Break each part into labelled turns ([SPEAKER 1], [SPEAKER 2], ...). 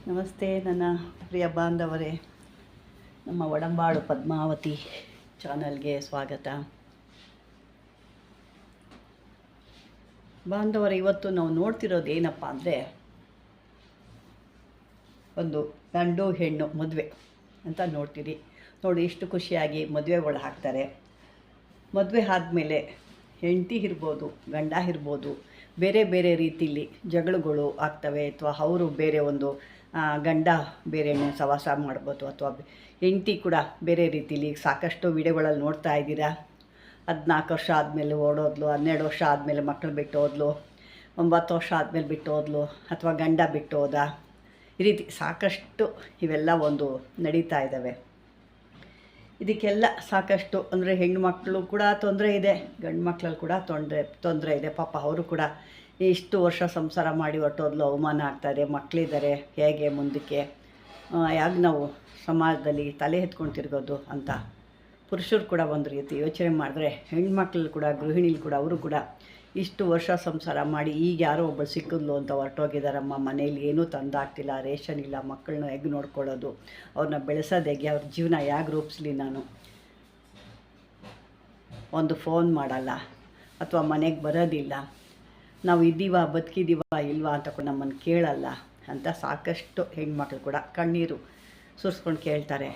[SPEAKER 1] ನಮಸ್ತೆ ನನ್ನ ಪ್ರಿಯ ಬಾಂಧವರೇ, ನಮ್ಮ ಒಡಂಬಾಳು ಪದ್ಮಾವತಿ ಚಾನಲ್ಗೆ ಸ್ವಾಗತ. ಬಾಂಧವರೇ, ಇವತ್ತು ನಾವು ನೋಡ್ತಿರೋದು ಏನಪ್ಪ ಅಂದರೆ, ಒಂದು ಗಂಡು ಹೆಣ್ಣು ಮದುವೆ ಅಂತ ನೋಡ್ತೀರಿ. ನೋಡಿ, ಇಷ್ಟು ಖುಷಿಯಾಗಿ ಮದುವೆಗಳು ಹಾಕ್ತಾರೆ. ಮದುವೆ ಆದಮೇಲೆ ಹೆಂಡತಿ ಇರ್ಬೋದು, ಗಂಡ ಇರ್ಬೋದು, ಬೇರೆ ಬೇರೆ ರೀತಿಯಲ್ಲಿ ಜಗಳಗಳು ಆಗ್ತವೆ. ಅಥವಾ ಅವರು ಬೇರೆ ಒಂದು ಗಂಡ ಬೇರೆ ಸವಾಸ ಮಾಡ್ಬೋದು, ಅಥವಾ ಹೆಂಡತಿ ಕೂಡ ಬೇರೆ ರೀತಿಲಿ ಸಾಕಷ್ಟು ವಿಡಿಯೋಗಳಲ್ಲಿ ನೋಡ್ತಾ ಇದ್ದೀರಾ. 14 ವರ್ಷ ಆದಮೇಲೆ ಓಡೋದ್ಲು, 12 ವರ್ಷ ಆದಮೇಲೆ ಮಕ್ಕಳು ಬಿಟ್ಟು ಹೋದ್ಲು, 9 ವರ್ಷ ಆದಮೇಲೆ ಬಿಟ್ಟು ಹೋದ್ಲು, ಅಥವಾ ಗಂಡ ಬಿಟ್ಟು ಹೋದ. ಈ ರೀತಿ ಸಾಕಷ್ಟು ಇವೆಲ್ಲ ಒಂದು ನಡೀತಾ ಇದ್ದಾವೆ. ಇದಕ್ಕೆಲ್ಲ ಸಾಕಷ್ಟು ಅಂದರೆ ಹೆಣ್ಣು ಮಕ್ಕಳು ಕೂಡ ತೊಂದರೆ ಇದೆ, ಗಂಡು ಮಕ್ಕಳಲ್ಲಿ ಕೂಡ ತೊಂದರೆ ಇದೆ. ಪಾಪ ಅವರು ಕೂಡ ಇಷ್ಟು ವರ್ಷ ಸಂಸಾರ ಮಾಡಿ ಹೊರಟೋದ್ಲು, ಅವಮಾನ ಆಗ್ತಾಯಿದೆ, ಮಕ್ಕಳಿದ್ದಾರೆ, ಹೇಗೆ ಮುಂದಕ್ಕೆ ಯಾಕೆ ನಾವು ಸಮಾಜದಲ್ಲಿ ತಲೆ ಎತ್ಕೊಂಡು ತಿರ್ಗೋದು ಅಂತ ಪುರುಷರು ಕೂಡ ಒಂದು ರೀತಿ ಯೋಚನೆ ಮಾಡಿದ್ರೆ, ಹೆಣ್ಮಕ್ಳು ಕೂಡ, ಗೃಹಿಣಿಲಿ ಕೂಡ, ಅವರು ಕೂಡ ಇಷ್ಟು ವರ್ಷ ಸಂಸಾರ ಮಾಡಿ ಈಗ ಯಾರೋ ಒಬ್ಬಳು ಸಿಕ್ಕಿದ್ಲು ಅಂತ ಹೊರಟೋಗಿದ್ದಾರಮ್ಮ. ಮನೇಲಿ ಏನೂ ತಂದಾಗ್ತಿಲ್ಲ, ರೇಷನ್ ಇಲ್ಲ, ಮಕ್ಕಳನ್ನ ಹೇಗೆ ನೋಡ್ಕೊಳ್ಳೋದು, ಅವ್ರನ್ನ ಬೆಳೆಸೋದು ಹೇಗೆ, ಅವ್ರ ಜೀವನ ಹೇಗೆ ರೂಪಿಸ್ಲಿ ನಾನು, ಒಂದು ಫೋನ್ ಮಾಡಲ್ಲ ಅಥವಾ ಮನೆಗೆ ಬರೋದಿಲ್ಲ, ನಾವು ಇದ್ದೀವ ಬದುಕಿದ್ದೀವ ಇಲ್ವಾ ಅಂತ ಕೂಡ ನಮ್ಮನ್ನು ಕೇಳಲ್ಲ ಅಂತ ಸಾಕಷ್ಟು ಹೆಣ್ಮಕ್ಳು ಕೂಡ ಕಣ್ಣೀರು ಸುರಿಸ್ಕೊಂಡು ಕೇಳ್ತಾರೆ.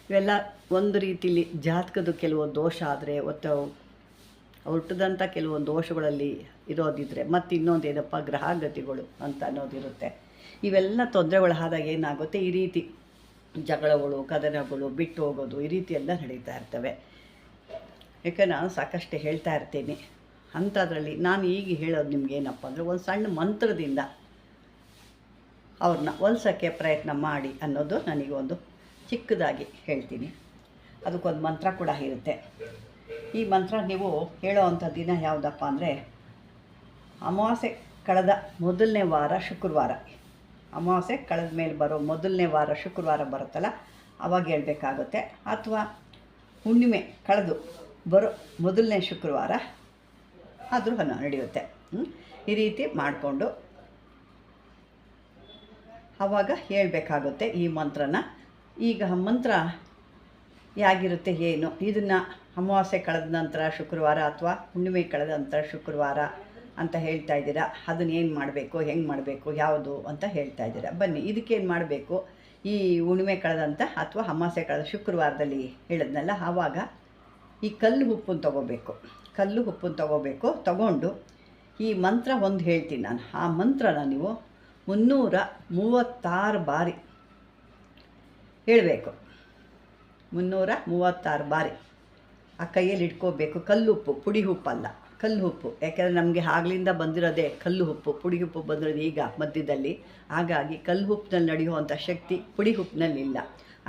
[SPEAKER 1] ಇವೆಲ್ಲ ಒಂದು ರೀತಿಲಿ ಜಾತಕದ ಕೆಲವು ದೋಷ ಆದರೆ, ಅಥವಾ ಹುಟ್ಟಿದಂಥ ಕೆಲವೊಂದು ದೋಷಗಳಲ್ಲಿ ಇರೋದಿದ್ರೆ, ಮತ್ತು ಇನ್ನೊಂದು ಏನಪ್ಪ ಗ್ರಹಗತಿಗಳು ಅಂತ ಅನ್ನೋದಿರುತ್ತೆ. ಇವೆಲ್ಲ ತೊಂದರೆಗಳು ಆದಾಗ ಏನಾಗುತ್ತೆ, ಈ ರೀತಿ ಜಗಳಗಳು, ಕದನಗಳು, ಬಿಟ್ಟು ಹೋಗೋದು, ಈ ರೀತಿ ಎಲ್ಲ ನಡೀತಾ ಇರ್ತವೆ. ಯಾಕೆ ನಾನು ಸಾಕಷ್ಟು ಹೇಳ್ತಾ ಇರ್ತೀನಿ. ಅಂಥದ್ರಲ್ಲಿ ನಾನು ಈಗ ಹೇಳೋದು ನಿಮ್ಗೆ ಏನಪ್ಪ ಅಂದರೆ, ಒಂದು ಸಣ್ಣ ಮಂತ್ರದಿಂದ ಅವ್ರನ್ನ ಹೊಲ್ಸೋಕ್ಕೆ ಪ್ರಯತ್ನ ಮಾಡಿ ಅನ್ನೋದು ನನಗೊಂದು ಚಿಕ್ಕದಾಗಿ ಹೇಳ್ತೀನಿ. ಅದಕ್ಕೊಂದು ಮಂತ್ರ ಕೂಡ ಇರುತ್ತೆ. ಈ ಮಂತ್ರ ನೀವು ಹೇಳೋ ಅಂಥ ದಿನ ಯಾವುದಪ್ಪ ಅಂದರೆ, ಅಮಾವಾಸ್ಯೆ ಕಳೆದ ಮೊದಲನೇ ವಾರ ಶುಕ್ರವಾರ. ಅಮಾವಾಸ್ಯೆ ಕಳೆದ ಮೇಲೆ ಬರೋ ಮೊದಲನೇ ವಾರ ಶುಕ್ರವಾರ ಬರುತ್ತಲ್ಲ, ಆವಾಗ ಹೇಳಬೇಕಾಗುತ್ತೆ. ಅಥವಾ ಹುಣ್ಣಿಮೆ ಕಳೆದು ಬರೋ ಮೊದಲನೇ ಶುಕ್ರವಾರ ಆದರೂ ನಡೆಯುತ್ತೆ. ಈ ರೀತಿ ಮಾಡಿಕೊಂಡು ಆವಾಗ ಹೇಳಬೇಕಾಗುತ್ತೆ ಈ ಮಂತ್ರನ. ಈಗ ಮಂತ್ರ ಹೇಗಿರುತ್ತೆ ಏನು, ಇದನ್ನು ಅಮಾವಾಸ್ಯೆ ಕಳೆದ ನಂತರ ಶುಕ್ರವಾರ ಅಥವಾ ಹುಣ್ಣಿಮೆ ಕಳೆದ ನಂತರ ಶುಕ್ರವಾರ ಅಂತ ಹೇಳ್ತಾ ಇದ್ದೀರಾ. ಅದನ್ನ ಏನು ಮಾಡಬೇಕು, ಹೆಂಗೆ ಮಾಡಬೇಕು, ಯಾವುದು ಅಂತ ಹೇಳ್ತಾ ಇದ್ದೀರಾ. ಬನ್ನಿ, ಇದಕ್ಕೇನು ಮಾಡಬೇಕು, ಈ ಹುಣ್ಣಿಮೆ ಕಳೆದಂಥ ಅಥವಾ ಅಮಾವಾಸ್ಯೆ ಕಳೆದ ಶುಕ್ರವಾರದಲ್ಲಿ ಹೇಳಿದ್ನಲ್ಲ, ಆವಾಗ ಈ ಕಲ್ಲು ಉಪ್ಪನ್ನು ತೊಗೋಬೇಕು. ತಗೊಂಡು ಈ ಮಂತ್ರ ಒಂದು ಹೇಳ್ತೀನಿ ನಾನು. ಆ ಮಂತ್ರನ ನೀವು 336 ಬಾರಿ ಹೇಳಬೇಕು. 336 ಬಾರಿ ಆ ಕೈಯಲ್ಲಿ ಇಟ್ಕೋಬೇಕು. ಕಲ್ಲುಪ್ಪು, ಪುಡಿ ಉಪ್ಪಲ್ಲ, ಕಲ್ಲು ಉಪ್ಪು. ಯಾಕೆಂದರೆ ನಮಗೆ ಆಗ್ಲಿಂದ ಬಂದಿರೋದೇ ಕಲ್ಲು ಉಪ್ಪು. ಪುಡಿ ಉಪ್ಪು ಬಂದಿರೋದು ಈಗ ಮಧ್ಯದಲ್ಲಿ. ಹಾಗಾಗಿ ಕಲ್ಲು ಉಪ್ಪಿನಲ್ಲಿ ನಡೆಯುವಂಥ ಶಕ್ತಿ ಪುಡಿ ಉಪ್ಪಿನಲ್ಲಿಲ್ಲ.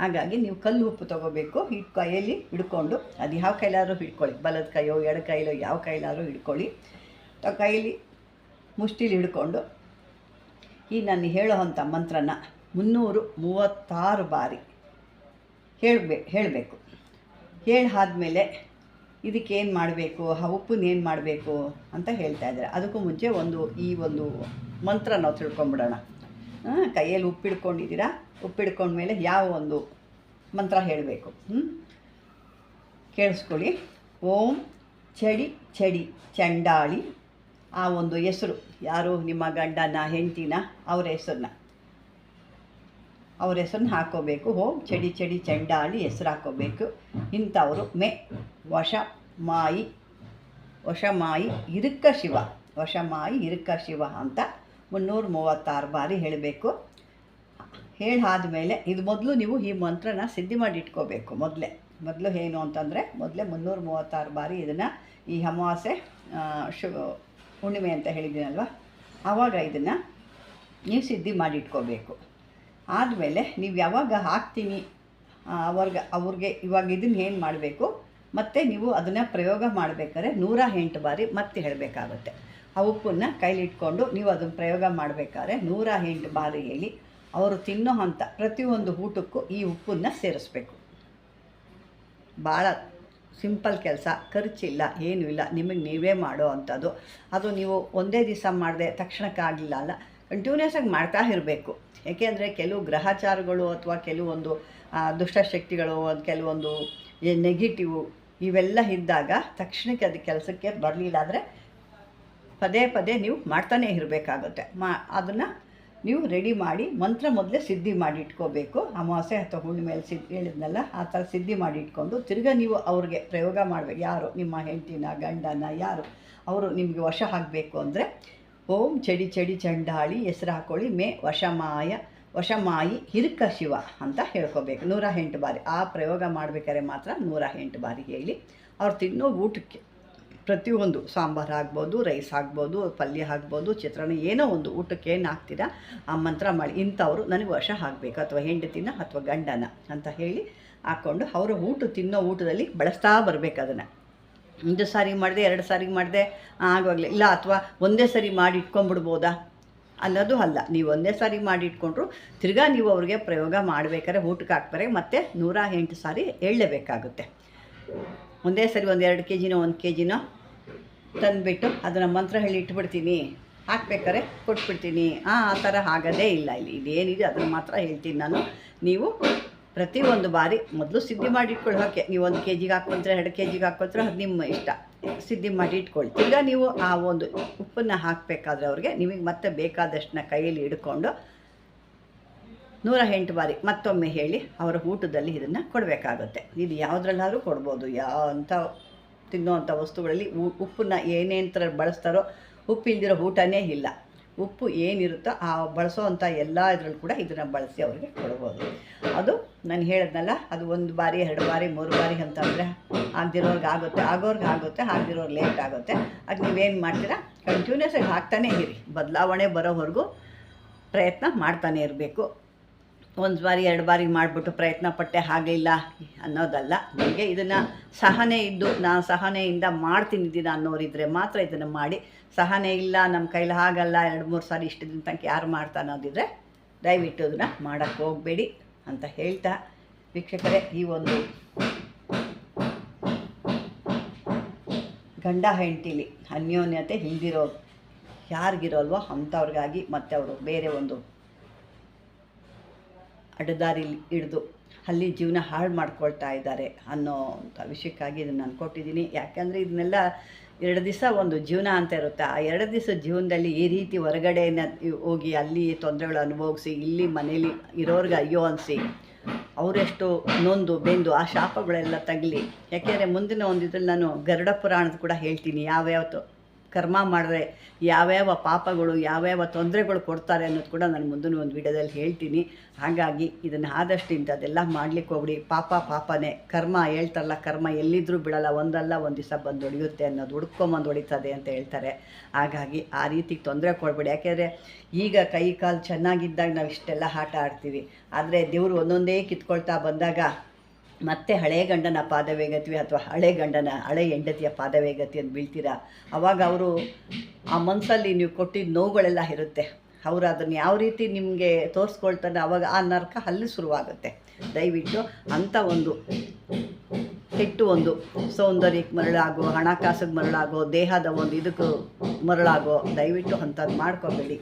[SPEAKER 1] ಹಾಗಾಗಿ ನೀವು ಕಲ್ಲು ಉಪ್ಪು ತೊಗೋಬೇಕು. ಈ ಕೈಯಲ್ಲಿ ಹಿಡ್ಕೊಂಡು, ಅದು ಯಾವ ಕೈಲಾದರೂ ಹಿಡ್ಕೊಳ್ಳಿ, ಬಲದ ಕೈಯೋ ಎಡ ಕೈಲೋ ಯಾವ ಕೈಲಾದರೂ ಹಿಡ್ಕೊಳ್ಳಿ. ಕೈಯಲ್ಲಿ ಮುಷ್ಟಿಲಿ ಹಿಡ್ಕೊಂಡು ಈ ನಾನು ಹೇಳೋ ಅಂಥ ಮಂತ್ರನ 336 ಬಾರಿ ಹೇಳಬೇಕು. ಹೇಳಾದ್ಮೇಲೆ ಇದಕ್ಕೇನು ಮಾಡಬೇಕು, ಆ ಉಪ್ಪನ್ನೇನು ಮಾಡಬೇಕು ಅಂತ ಹೇಳ್ತಾ ಇದ್ದಾರೆ. ಅದಕ್ಕೂ ಮುಂಚೆ ಈ ಒಂದು ಮಂತ್ರ ನಾವು ತಿಳ್ಕೊಂಬಿಡೋಣ. ಕೈಯಲ್ಲಿ ಉಪ್ಪಿಡ್ಕೊಂಡಿದ್ದೀರಾ, ಉಪ್ಪಿಡ್ಕೊಂಡ್ಮೇಲೆ ಯಾವ ಒಂದು ಮಂತ್ರ ಹೇಳಬೇಕು ಕೇಳಿಸ್ಕೊಳ್ಳಿ. ಓಂ ಚಡಿ ಚಡಿ ಚಂಡಾಳಿ. ಆ ಒಂದು ಹೆಸರು, ಯಾರು ನಿಮ್ಮ ಗಂಡನ ಹೆಂಡತಿನ ಅವ್ರ ಹೆಸರನ್ನ ಹಾಕ್ಕೋಬೇಕು. ಓಂ ಚಡಿ ಚಡಿ ಚಂಡಾಳಿ ಹೆಸರು ಹಾಕ್ಕೋಬೇಕು. ಇಂಥವರು ವಶಮಾಯಿ ಇರುಕ್ಕ ಶಿವ ಅಂತ 336 ಬಾರಿ ಹೇಳಬೇಕು. ಹೇಳಾದ್ಮೇಲೆ ಇದು ಮೊದಲು ನೀವು ಈ ಮಂತ್ರನ ಸಿದ್ಧಿ ಮಾಡಿ ಇಟ್ಕೋಬೇಕು. ಮೊದಲು ಏನು ಅಂತಂದರೆ, ಮೊದಲೇ 336 ಬಾರಿ ಇದನ್ನು ಈ ಅಮಾವಾಸ್ಯೆ ಹುಣ್ಣಿಮೆ ಅಂತ ಹೇಳಿದ್ದೀನಲ್ವ, ಆವಾಗ ಇದನ್ನು ನೀವು ಸಿದ್ಧಿ ಮಾಡಿ ಇಟ್ಕೋಬೇಕು. ಆದಮೇಲೆ ನೀವು ಯಾವಾಗ ಹಾಕ್ತೀನಿ ಅವ್ರಿಗೆ ಇವಾಗ ಇದನ್ನು ಏನು ಮಾಡಬೇಕು, ಮತ್ತು ನೀವು ಅದನ್ನು ಪ್ರಯೋಗ ಮಾಡಬೇಕಾದ್ರೆ 108 ಬಾರಿ ಮತ್ತೆ ಹೇಳಬೇಕಾಗುತ್ತೆ. ಆ ಉಪ್ಪನ್ನು ಕೈಲಿಟ್ಕೊಂಡು ನೀವು ಅದನ್ನು ಪ್ರಯೋಗ ಮಾಡಬೇಕಾದ್ರೆ 108 ಬಾರಿ ಹೇಳಿ ಅವರು ತಿನ್ನೋ ಅಂಥ ಪ್ರತಿಯೊಂದು ಊಟಕ್ಕೂ ಈ ಉಪ್ಪನ್ನು ಸೇರಿಸ್ಬೇಕು. ಭಾಳ ಸಿಂಪಲ್ ಕೆಲಸ, ಖರ್ಚಿಲ್ಲ, ಏನೂ ಇಲ್ಲ, ನಿಮಗೆ ನೀವೇ ಮಾಡೋ ಅಂಥದ್ದು. ಅದು ನೀವು ಒಂದೇ ದಿವಸ ಮಾಡಿದೆ ತಕ್ಷಣಕ್ಕಾಗಲಿಲ್ಲ ಅಲ್ಲ, ಕಂಟಿನ್ಯೂಸ್ ಆಗಿ ಮಾಡ್ತಾ ಇರಬೇಕು. ಏಕೆಂದರೆ ಕೆಲವು ಗ್ರಹಚಾರಗಳು ಅಥವಾ ಕೆಲವೊಂದು ದುಷ್ಟಶಕ್ತಿಗಳು, ಕೆಲವೊಂದು ನೆಗೆಟಿವ್ ಇವೆಲ್ಲ ಇದ್ದಾಗ ತಕ್ಷಣಕ್ಕೆ ಅದು ಕೆಲಸಕ್ಕೆ ಬರಲಿಲ್ಲ ಅಂದರೆ ಪದೇ ಪದೇ ನೀವು ಮಾಡ್ತಾನೇ ಇರಬೇಕಾಗುತ್ತೆ. ಅದನ್ನು ನೀವು ರೆಡಿ ಮಾಡಿ ಮಂತ್ರ ಮೊದಲೇ ಸಿದ್ಧಿ ಮಾಡಿ ಇಟ್ಕೋಬೇಕು. ಅಮಾವಾಸ್ಯೆ ಅಥವಾ ಹುಣ್ಣಿಮೆಯಲ್ಲಿ ಹೇಳಿದ್ನಲ್ಲ ಆ ಥರ ಸಿದ್ಧಿ ಮಾಡಿ ಇಟ್ಕೊಂಡು ತಿರ್ಗಾ ನೀವು ಅವ್ರಿಗೆ ಪ್ರಯೋಗ ಮಾಡಬೇಕು. ಯಾರು ನಿಮ್ಮ ಹೆಂಡತಿನ ಗಂಡನ ಯಾರು ಅವರು ನಿಮಗೆ ವಶ ಆಗಬೇಕು ಅಂದರೆ ಓಂ ಚಡಿ ಚಡಿ ಚಂಡಾಳಿ ಹೆಸರು ಹಾಕ್ಕೊಳ್ಳಿ ಮೇ ವಶಮಾಯಿ ಹಿರುಕ ಶಿವ ಅಂತ ಹೇಳ್ಕೋಬೇಕು 108 ಬಾರಿ. ಆ ಪ್ರಯೋಗ ಮಾಡಬೇಕಾದ್ರೆ ಮಾತ್ರ 108 ಬಾರಿ ಹೇಳಿ ಅವ್ರು ತಿನ್ನೋ ಊಟಕ್ಕೆ ಪ್ರತಿಯೊಂದು ಸಾಂಬಾರು ಆಗ್ಬೋದು, ರೈಸ್ ಆಗ್ಬೋದು, ಪಲ್ಯ ಆಗ್ಬೋದು, ಚಿತ್ರಾನ್ನ ಏನೋ ಒಂದು ಊಟಕ್ಕೆ ಏನು ಹಾಕ್ತೀರಾ ಆ ಮಂತ್ರ ಮಾಡಿ ಇಂಥವ್ರು ನನಗೆ ವಶ ಆಗಬೇಕು ಅಥವಾ ಹೆಂಡತಿನ ಅಥವಾ ಗಂಡನ ಅಂತ ಹೇಳಿ ಹಾಕ್ಕೊಂಡು ಅವರು ತಿನ್ನೋ ಊಟದಲ್ಲಿ ಬಳಸ್ತಾ ಬರಬೇಕು. ಅದನ್ನು 1 ಸಾರಿ ಮಾಡಿದೆ 2 ಸಾರಿ ಮಾಡಿದೆ ಆಗೋಗಲಿ ಇಲ್ಲ, ಅಥವಾ ಒಂದೇ ಸರಿ ಮಾಡಿ ಇಟ್ಕೊಂಡ್ಬಿಡ್ಬೋದಾ ಅನ್ನೋದು ಅಲ್ಲ. ನೀವು ಒಂದೇ ಸಾರಿ ಮಾಡಿ ಇಟ್ಕೊಂಡ್ರು ತಿರ್ಗಾ ನೀವು ಅವ್ರಿಗೆ ಪ್ರಯೋಗ ಮಾಡಬೇಕಾದ್ರೆ ಊಟಕ್ಕೆ ಹಾಕ್ತಾರೆ ಮತ್ತು 108 ಸಾರಿ ಹೇಳಲೇಬೇಕಾಗುತ್ತೆ. ಒಂದೇ ಸರಿ 1-2 kg 1 kg ತಂದುಬಿಟ್ಟು ಅದನ್ನು ಮಂತ್ರ ಹೇಳಿ ಇಟ್ಬಿಡ್ತೀನಿ, ಹಾಕ್ಬೇಕಾರೆ ಕೊಟ್ಬಿಡ್ತೀನಿ ಆ ಥರ ಆಗೋದೇ ಇಲ್ಲ. ಇಲ್ಲಿ ಇದೇನಿದೆ ಅದನ್ನು ಮಾತ್ರ ಹೇಳ್ತೀನಿ ನಾನು. ನೀವು ಪ್ರತಿಯೊಂದು ಬಾರಿ ಮೊದಲು ಸಿದ್ಧಿ ಮಾಡಿ ಇಟ್ಕೊಳ್ಳಿ. ಓಕೆ, ನೀವು 1 kg ಹಾಕ್ಕೊಂತಾರೆ 2 kg ಹಾಕ್ಕೊಂತಾರೆ ಅದು ನಿಮ್ಮ ಇಷ್ಟ, ಸಿದ್ಧಿ ಮಾಡಿ ಇಟ್ಕೊಳ್ಳಿ. ಈಗ ನೀವು ಆ ಒಂದು ಉಪ್ಪನ್ನು ಹಾಕಬೇಕಾದ್ರೆ ಅವ್ರಿಗೆ ನಿಮಗೆ ಮತ್ತೆ ಬೇಕಾದಷ್ಟನ್ನ ಕೈಯಲ್ಲಿ ಹಿಡ್ಕೊಂಡು 108 ಬಾರಿ ಮತ್ತೊಮ್ಮೆ ಹೇಳಿ ಅವರ ಊಟದಲ್ಲಿ ಇದನ್ನು ಕೊಡಬೇಕಾಗುತ್ತೆ. ಇದು ಯಾವುದ್ರಲ್ಲಾದ್ರೂ ಕೊಡ್ಬೋದು. ಅಂಥ ತಿನ್ನೋವಂಥ ವಸ್ತುಗಳಲ್ಲಿ ಉಪ್ಪನ್ನ ಏನೇನು ಥರ ಬಳಸ್ತಾರೋ ಉಪ್ಪು ಇಲ್ದಿರೋ ಊಟನೇ ಇಲ್ಲ. ಉಪ್ಪು ಏನಿರುತ್ತೋ ಆ ಬಳಸೋವಂಥ ಎಲ್ಲ ಇದರಲ್ಲಿ ಕೂಡ ಇದನ್ನು ಬಳಸಿ ಅವರಿಗೆ ಕೊಡ್ಬೋದು. ಅದು ನಾನು ಹೇಳಿದ್ನಲ್ಲ, ಅದು 1 ಬಾರಿ 2 ಬಾರಿ 3 ಬಾರಿ ಅಂತಂದರೆ ಆಗದಿರೋರ್ಗೆ ಆಗುತ್ತೆ, ಆಗದಿರೋರು ಲೇಟ್ ಆಗುತ್ತೆ. ಅದು ನೀವೇನು ಮಾಡ್ತೀರಾ ಕಂಟಿನ್ಯೂಸ್ ಆಗಿ ಹಾಕ್ತಾನೇ ಇರಿ. ಬದಲಾವಣೆ ಬರೋವರೆಗೂ ಪ್ರಯತ್ನ ಮಾಡ್ತಾನೆ ಇರಬೇಕು. 1 ಬಾರಿ 2 ಬಾರಿ ಮಾಡಿಬಿಟ್ಟು ಪ್ರಯತ್ನ ಪಟ್ಟೆ ಆಗಲಿಲ್ಲ ಅನ್ನೋದಲ್ಲ. ನಿಮಗೆ ಇದನ್ನು ಸಹನೆ ಇದ್ದು ನಾನು ಸಹನೆಯಿಂದ ಮಾಡ್ತೀನಿ ಅನ್ನೋರಿದ್ದರೆ ಮಾತ್ರ ಇದನ್ನು ಮಾಡಿ. ಸಹನೆ ಇಲ್ಲ, ನಮ್ಮ ಕೈಲಿ ಆಗಲ್ಲ, 2-3 ಸಾರಿ ಇಷ್ಟು ದಿನ ತನಕ ಯಾರು ಮಾಡ್ತಾ ಅನ್ನೋದಿದ್ರೆ ದಯವಿಟ್ಟು ಅದನ್ನು ಮಾಡೋಕ್ಕೆ ಹೋಗಬೇಡಿ ಅಂತ ಹೇಳ್ತಾ ವೀಕ್ಷಕರೇ, ಈ ಒಂದು ಗಂಡ ಹೆಂಡತಿಲಿ ಅನ್ಯೋನ್ಯತೆ ಇಲ್ದಿರೋದು ಯಾರಿಗಿರೋಲ್ವೋ ಅಂಥವ್ರಿಗಾಗಿ ಮತ್ತು ಅವರು ಬೇರೆ ಒಂದು ಅಡ್ಡದಾರಿಲಿ ಹಿಡಿದು ಅಲ್ಲಿ ಜೀವನ ಹಾಳು ಮಾಡ್ಕೊಳ್ತಾ ಇದ್ದಾರೆ ಅನ್ನೋಂಥ ವಿಷಯಕ್ಕಾಗಿ ಇದನ್ನು ನಾನು ಕೊಟ್ಟಿದ್ದೀನಿ. ಯಾಕೆಂದರೆ ಇದನ್ನೆಲ್ಲ 2 ದಿವಸ ಒಂದು ಜೀವನ ಅಂತ ಇರುತ್ತೆ. ಆ 2 ದಿವಸ ಜೀವನದಲ್ಲಿ ಈ ರೀತಿ ಹೊರಗಡೆನ ಹೋಗಿ ಅಲ್ಲಿ ತೊಂದರೆಗಳು ಅನುಭವಿಸಿ ಇಲ್ಲಿ ಮನೇಲಿ ಇರೋರ್ಗೆ ಅಯ್ಯೋ ಅನಿಸಿ ಅವರೆಷ್ಟು ನೊಂದು ಬೆಂದು ಆ ಶಾಪಗಳೆಲ್ಲ ತಗಲಿ. ಯಾಕೆಂದರೆ ಮುಂದಿನ ಒಂದು ಇದ್ರಲ್ಲಿ ನಾನು ಗರುಡ ಪುರಾಣದ ಕೂಡ ಹೇಳ್ತೀನಿ, ಯಾವ್ಯಾವ ಕರ್ಮ ಮಾಡಿದ್ರೆ ಯಾವ್ಯಾವ ಪಾಪಗಳು ಯಾವ್ಯಾವ ತೊಂದರೆಗಳು ಕೊಡ್ತಾರೆ ಅನ್ನೋದು ಕೂಡ ನಾನು ಮುಂದಿನ ಒಂದು ವಿಡಿಯೋದಲ್ಲಿ ಹೇಳ್ತೀನಿ. ಹಾಗಾಗಿ ಇದನ್ನು ಆದಷ್ಟು ಇಂಥದ್ದೆಲ್ಲ ಮಾಡಲಿಕ್ಕೆ ಹೋಗ್ಬಿಡಿ. ಪಾಪನೇ, ಕರ್ಮ ಹೇಳ್ತಾರಲ್ಲ, ಕರ್ಮ ಎಲ್ಲಿದ್ದರೂ ಬಿಡಲ್ಲ, ಒಂದಲ್ಲ ಒಂದು ದಿವಸ ಬಂದು ಹೊಡೆಯುತ್ತೆ ಅನ್ನೋದು, ಹುಡ್ಕೊಂಬಂದು ಹೊಡಿತದೆ ಅಂತ ಹೇಳ್ತಾರೆ. ಹಾಗಾಗಿ ಆ ರೀತಿ ತೊಂದರೆ ಕೊಡಬೇಡಿ. ಯಾಕೆಂದರೆ ಈಗ ಕೈ ಕಾಲು ಚೆನ್ನಾಗಿದ್ದಾಗ ನಾವು ಇಷ್ಟೆಲ್ಲ ಆಟ ಆಡ್ತೀವಿ. ಆದರೆ ದೇವರು ಒಂದೊಂದೇ ಕಿತ್ಕೊಳ್ತಾ ಬಂದಾಗ ಮತ್ತೆ ಹಳೆ ಗಂಡನ ಪಾದವೇಗತಿ ಅಥವಾ ಹಳೆ ಹೆಂಡತಿಯ ಪಾದವೇಗತಿ ಅಂತ ಬೀಳ್ತೀರಾ. ಆವಾಗ ಅವರು ಆ ಮನಸ್ಸಲ್ಲಿ ನೀವು ಕೊಟ್ಟಿದ್ದ ನೋವುಗಳೆಲ್ಲ ಇರುತ್ತೆ. ಅವರು ಅದನ್ನು ಯಾವ ರೀತಿ ನಿಮಗೆ ತೋರಿಸ್ಕೊಳ್ತಾರೆ, ಆವಾಗ ಆ ನರಕ ಅಲ್ಲಿ ಶುರುವಾಗುತ್ತೆ. ದಯವಿಟ್ಟು ಅಂಥ ಒಂದು ಕೆಟ್ಟು ಒಂದು ಸೌಂದರ್ಯಕ್ಕೆ ಮರಳಾಗೋ, ಹಣಕಾಸಿಗೆ ಮರಳಾಗೋ, ದೇಹದ ಒಂದು ಇದಕ್ಕೂ ಮರಳಾಗೋ ದಯವಿಟ್ಟು ಅಂಥದ್ದು ಮಾಡ್ಕೋಬೇಡಿ.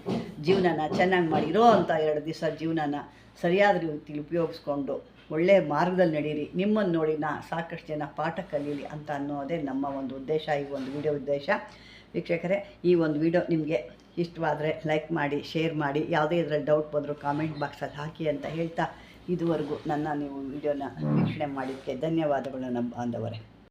[SPEAKER 1] ಜೀವನನ ಚೆನ್ನಾಗಿ ಮಾಡಿರೋ ಅಂಥ 2 ದಿವಸ ಜೀವನನ ಸರಿಯಾದ ರೀತಿಯಲ್ಲಿ ಉಪಯೋಗಿಸ್ಕೊಂಡು ಒಳ್ಳೆಯ ಮಾರ್ಗದಲ್ಲಿ ನಡೀರಿ. ನಿಮ್ಮನ್ನು ನೋಡಿ ಸಾಕಷ್ಟು ಜನ ಪಾಠ ಕಲೀಲಿ ಅಂತ ಅನ್ನೋದೇ ನಮ್ಮ ಒಂದು ಉದ್ದೇಶ, ಈ ಒಂದು ವಿಡಿಯೋ ಉದ್ದೇಶ. ವೀಕ್ಷಕರೇ, ಈ ಒಂದು ವಿಡಿಯೋ ನಿಮಗೆ ಇಷ್ಟವಾದರೆ ಲೈಕ್ ಮಾಡಿ, ಶೇರ್ ಮಾಡಿ, ಯಾವುದೇ ಇದರಲ್ಲಿ ಡೌಟ್ ಬಂದರೂ ಕಾಮೆಂಟ್ ಬಾಕ್ಸಲ್ಲಿ ಹಾಕಿ ಅಂತ ಹೇಳ್ತಾ ಇದುವರೆಗೂ ನೀವು ವಿಡಿಯೋನ ವೀಕ್ಷಣೆ ಮಾಡಿದ್ದಕ್ಕೆ ಧನ್ಯವಾದಗಳು ನಮ್ಮ ಬಾಂಧವರೇ.